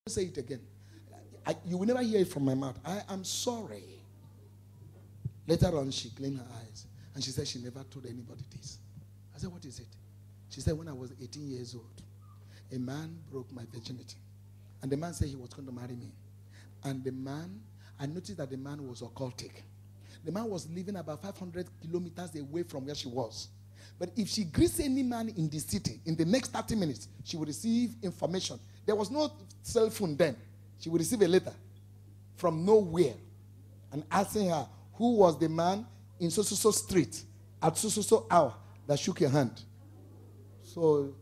say it again. You will never hear it from my mouth. I am sorry. Later on, she cleaned her eyes. And she said she never told anybody this. I said, what is it? She said, when I was 18 years old, a man broke my virginity. And the man said he was going to marry me. And the man, I noticed that the man was occultic. The man was living about 500 kilometers away from where she was. But if she greets any man in the city, in the next 30 minutes, she would receive information. There was no cell phone then. She would receive a letter from nowhere and asking her who was the man in so street at so hour that shook your hand. So,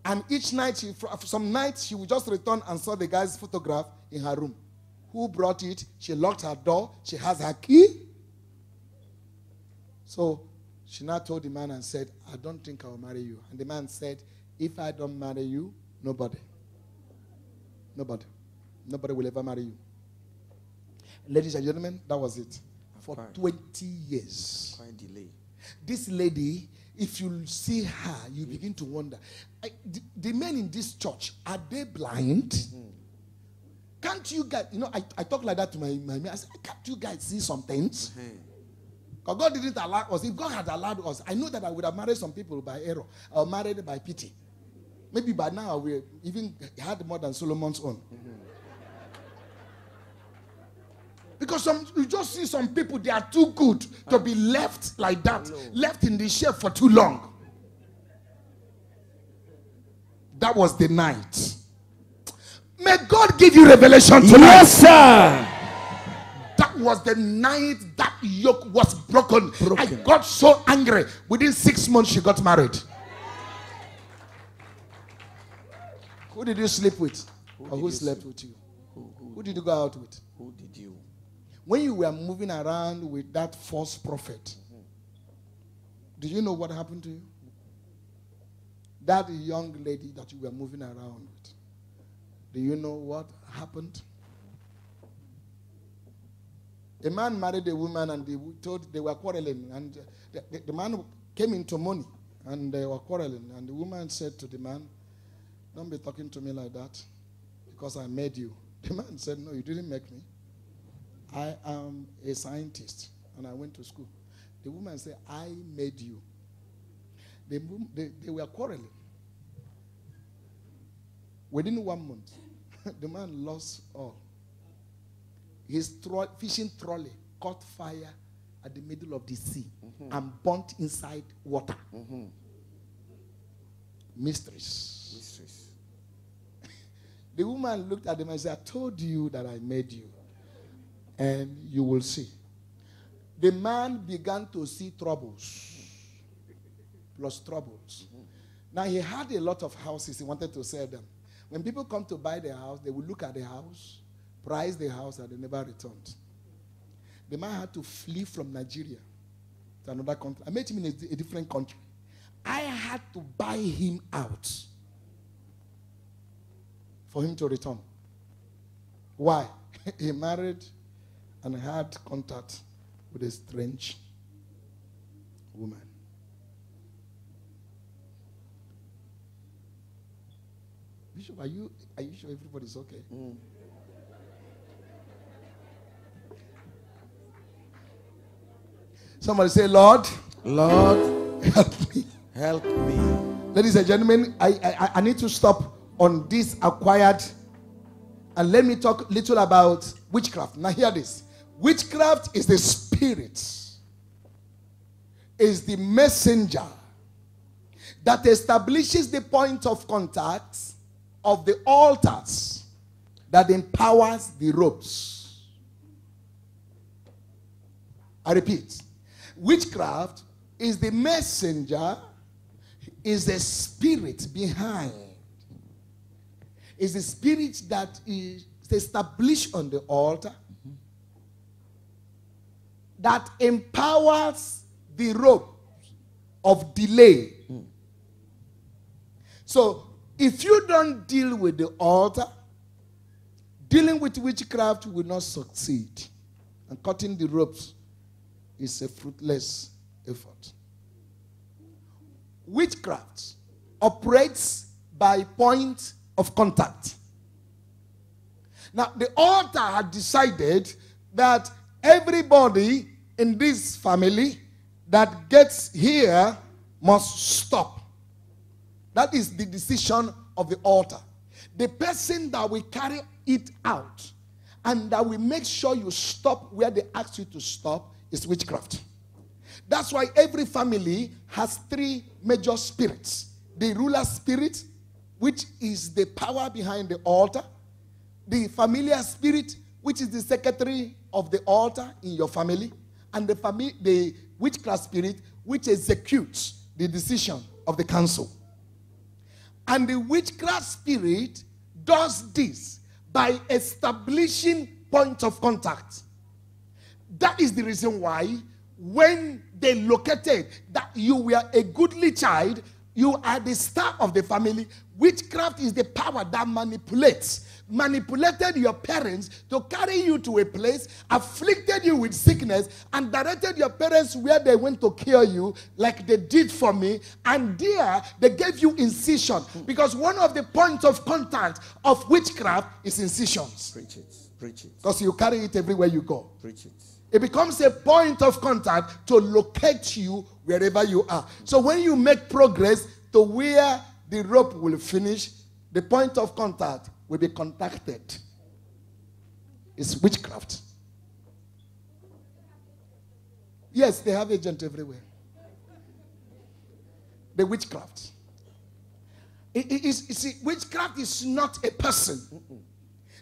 and each night, some nights she would just return and saw the guy's photograph in her room. Who brought it? She locked her door. She has her key. So she now told the man and said, I don't think I will marry you. And the man said, if I don't marry you, nobody. Nobody. Nobody will ever marry you. Ladies and gentlemen, that was it. For 20 years. Quite delay. This lady, if you see her, you begin to wonder. The men in this church, are they blind? Mm-hmm. Can't you guys, I talk like that to my men. I said, can't you guys see some things? Mm-hmm. Because God didn't allow us. If God had allowed us, I know that I would have married some people by error or married by pity. Maybe by now we even had more than Solomon's own. Mm-hmm. Because you just see some people, they are too good to be left like that, left in the shade for too long. That was the night. May God give you revelation tonight. Yes, sir. That was the night that yoke was broken. I got so angry. Within 6 months, she got married. Who did you sleep with? Or who slept with you? Who did you go out with? Who did you? When you were moving around with that false prophet, do you know what happened to you? That young lady that you were moving around with, do you know what happened? A man married a woman and they were quarreling. And the man came into money and they were quarreling. And the woman said to the man, don't be talking to me like that because I made you. The man said, no, you didn't make me. I am a scientist and I went to school. The woman said, I made you. They were quarreling. Within 1 month, the man lost all. His fishing trolley caught fire at the middle of the sea and burnt inside water. Mysteries. The woman looked at him and said, I told you that I made you. And you will see. The man began to see troubles. Plus troubles. Now he had a lot of houses. He wanted to sell them. When people come to buy the house, they will look at the house, price the house, and they never returned. The man had to flee from Nigeria to another country. I met him in a different country. I had to buy him out for him to return. Why? He married and had contact with a strange woman. Bishop, are you sure everybody's okay? Somebody say, Lord, help me. Help me. Ladies and gentlemen, I need to stop on this acquired, and let me talk a little about witchcraft. Now hear this. Witchcraft is the spirit, is the messenger that establishes the point of contact of the altars that empowers the ropes. I repeat, witchcraft is the messenger, is the spirit behind, is the spirit that is established on the altar that empowers the rope of delay. So, if you don't deal with the altar, dealing with witchcraft will not succeed. And cutting the ropes is a fruitless effort. Witchcraft operates by point of contact. Now, the altar had decided that everybody in this family that gets here must stop. That is the decision of the altar. The person that will carry it out and that will make sure you stop where they ask you to stop is witchcraft. That's why every family has 3 major spirits. The ruler spirit, which is the power behind the altar. The familiar spirit, which is the secretary of the altar in your family. And the witchcraft spirit, which executes the decision of the council. And the witchcraft spirit does this by establishing points of contact. That is the reason why when they located that you were a goodly child, you are the star of the family. Witchcraft is the power that manipulated your parents to carry you to a place, afflicted you with sickness, and directed your parents where they went to cure you, like they did for me. And there, they gave you incision. Because one of the points of contact of witchcraft is incisions. Preach it. Preach it. Because you carry it everywhere you go. Preach it. It becomes a point of contact to locate you wherever you are. So when you make progress to where the rope will finish, the point of contact will be contacted. It's witchcraft. Yes, they have agents everywhere. The witchcraft. You see, witchcraft is not a person.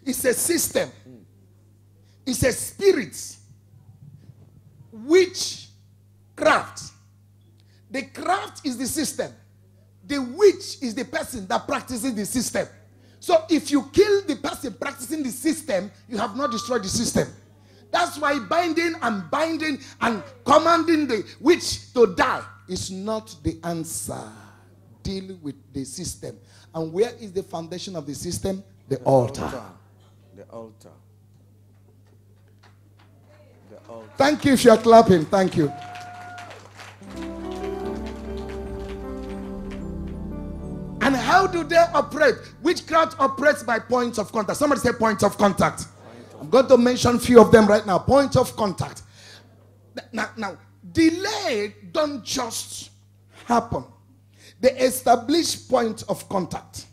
It's a system. It's a spirit. Witchcraft. The craft is the system. The witch is the person that practices the system. So if you kill the person practicing the system, you have not destroyed the system. That's why binding and commanding the witch to die is not the answer. Deal with the system. And where is the foundation of the system? The altar. The altar. The altar. Thank you if you are clapping. Thank you. And how do they operate? Witchcraft operates by points of contact. Somebody say points of contact. I'm going to mention a few of them right now. Points of contact. Now, delay don't just happen. They establish point of contact.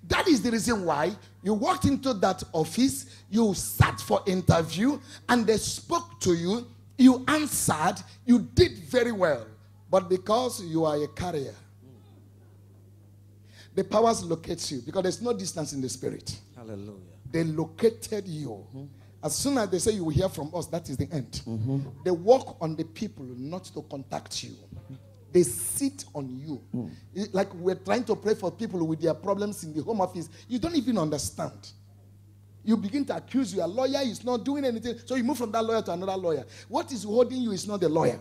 That is the reason why you walked into that office, you sat for interview, and they spoke to you, you answered, you did very well. But because you are a carrier, the powers locate you because there's no distance in the spirit. Hallelujah. They located you. As soon as they say you will hear from us, that is the end. They work on the people not to contact you. They sit on you. Like we're trying to pray for people with their problems in the home office. You don't even understand. You begin to accuse your lawyer is not doing anything. So you move from that lawyer to another lawyer. What is holding you is not the lawyer.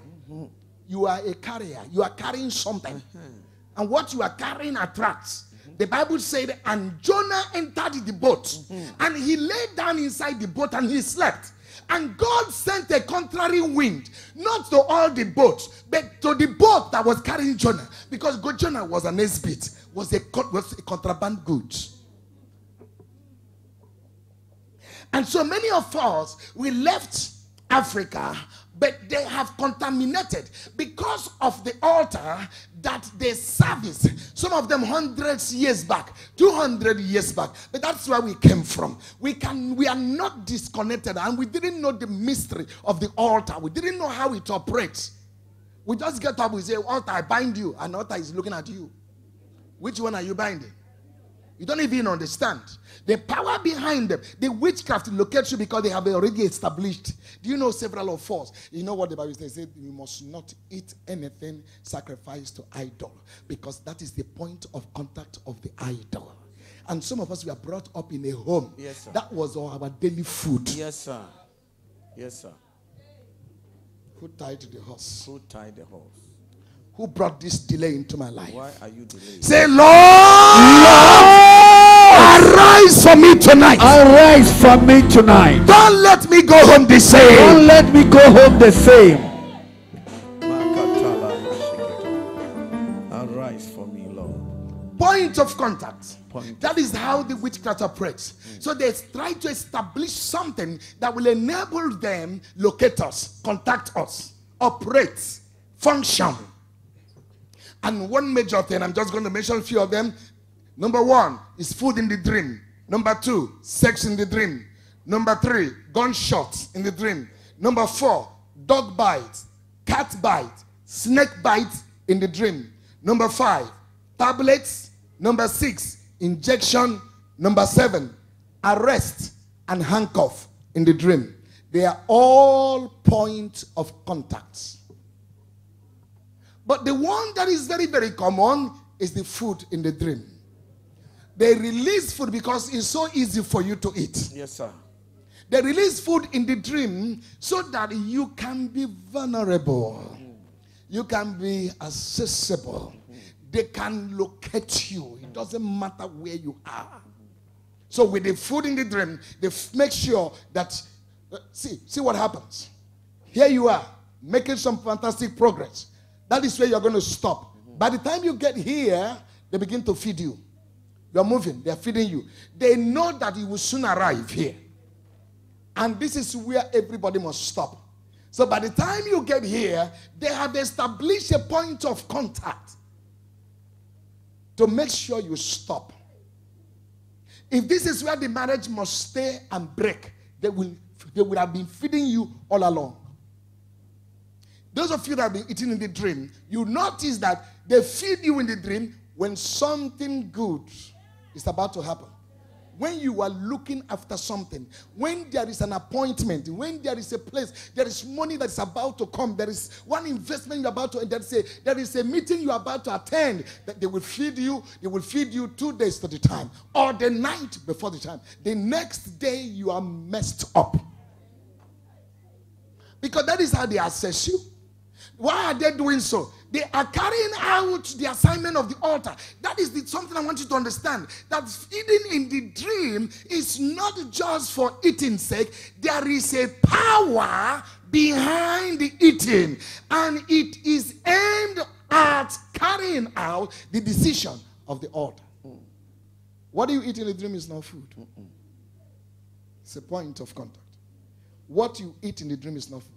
You are a carrier. You are carrying something. And what you are carrying attracts. The Bible said, and Jonah entered the boat. And he lay down inside the boat and he slept. And God sent a contrary wind, not to all the boats, but to the boat that was carrying Jonah. Because Jonah was an exhibit, was a contraband goods. And so many of us, we left Africa, but they have contaminated because of the altar that they service. Some of them hundreds years back, 200 years back. But that's where we came from. We are not disconnected, and we didn't know the mystery of the altar. We didn't know how it operates. We just get up, we say, altar, I bind you, and altar is looking at you. Which one are you binding? You don't even understand. The power behind them, the witchcraft locates you because they have already established. Do you know several of us? You know what the Bible says? You must not eat anything sacrificed to idol, because that is the point of contact of the idol. And some of us were brought up in a home. Yes, sir. That was our daily food. Yes, sir. Yes, sir. Who tied the horse? Who tied the horse? Who brought this delay into my life? Why are you delayed? Say, Lord, arise for me tonight. Arise for me tonight. Don't let me go home the same. Don't let me go home the same. Arise for me, Lord. Point of contact. That is how the witchcraft operates. So they try to establish something that will enable them locate us, contact us, operate, function. And one major thing, I'm just going to mention a few of them. Number 1 is food in the dream. Number 2, sex in the dream. Number 3, gunshots in the dream. Number 4, dog bite, cat bite, snake bite in the dream. Number 5, tablets. Number 6, injection. Number 7, arrest and handcuff in the dream. They are all points of contacts. But the one that is very, very common is the food in the dream. They release food because it's so easy for you to eat. Yes, sir. They release food in the dream so that you can be vulnerable. You can be accessible. They can locate you. It doesn't matter where you are. So with the food in the dream, they make sure that, see what happens. Here you are, making some fantastic progress. That is where you're going to stop. By the time you get here, they begin to feed you. You're moving, they're feeding you. They know that you will soon arrive here. And this is where everybody must stop. So by the time you get here, they have established a point of contact to make sure you stop. If this is where the marriage must stay and break, they will have been feeding you all along. Those of you that have been eating in the dream, you notice that they feed you in the dream when something good is about to happen. When you are looking after something, when there is an appointment, when there is a place, there is money that is about to come, there is one investment you're about to, there is a meeting you're about to attend, that they will feed you 2 days to the time, or the night before the time. The next day you are messed up. Because that is how they assess you. Why are they doing so? They are carrying out the assignment of the altar. That is something I want you to understand. That feeding in the dream is not just for eating's sake. There is a power behind the eating. And it is aimed at carrying out the decision of the altar. What you eat in the dream is not food. It's a point of contact. What you eat in the dream is not food.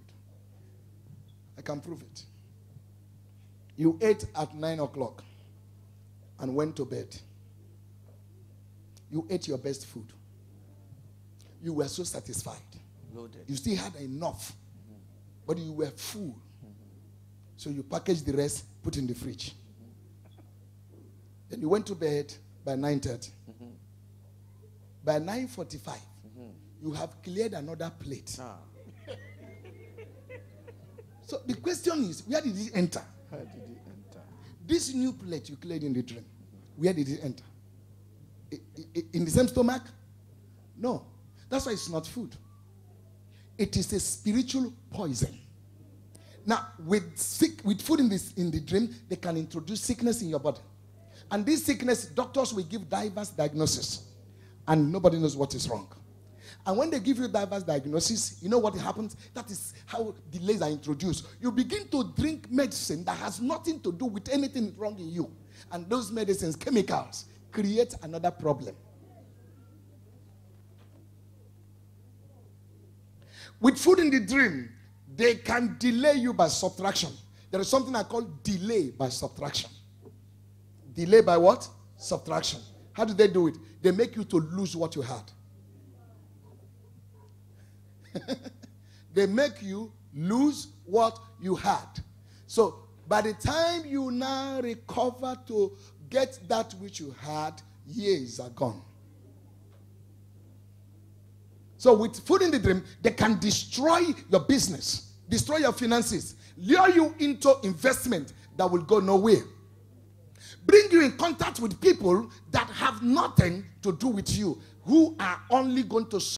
I can prove it. You ate at 9 o'clock and went to bed. You ate your best food. You were so satisfied. Loaded. You still had enough, but you were full. So you packaged the rest, put in the fridge. Then you went to bed by 9:30. By 9:45, you have cleared another plate. So the question is, where did it enter? How did it enter? This new plate you cleared in the dream, where did it enter? In the same stomach? No. That's why it's not food. It is a spiritual poison. Now, with food in the dream, they can introduce sickness in your body. And this sickness, doctors will give diverse diagnosis. And nobody knows what is wrong. And when they give you diverse diagnosis, you know what happens? That is how delays are introduced. You begin to drink medicine that has nothing to do with anything wrong in you. And those medicines, chemicals, create another problem. With food in the dream, they can delay you by subtraction. There is something I call delay by subtraction. Delay by what? Subtraction. How do they do it? They make you to lose what you had. They make you lose what you had. So by the time you now recover to get that which you had, years are gone. So with food in the dream, they can destroy your business, destroy your finances, lure you into investment that will go nowhere, bring you in contact with people that have nothing to do with you, who are only going to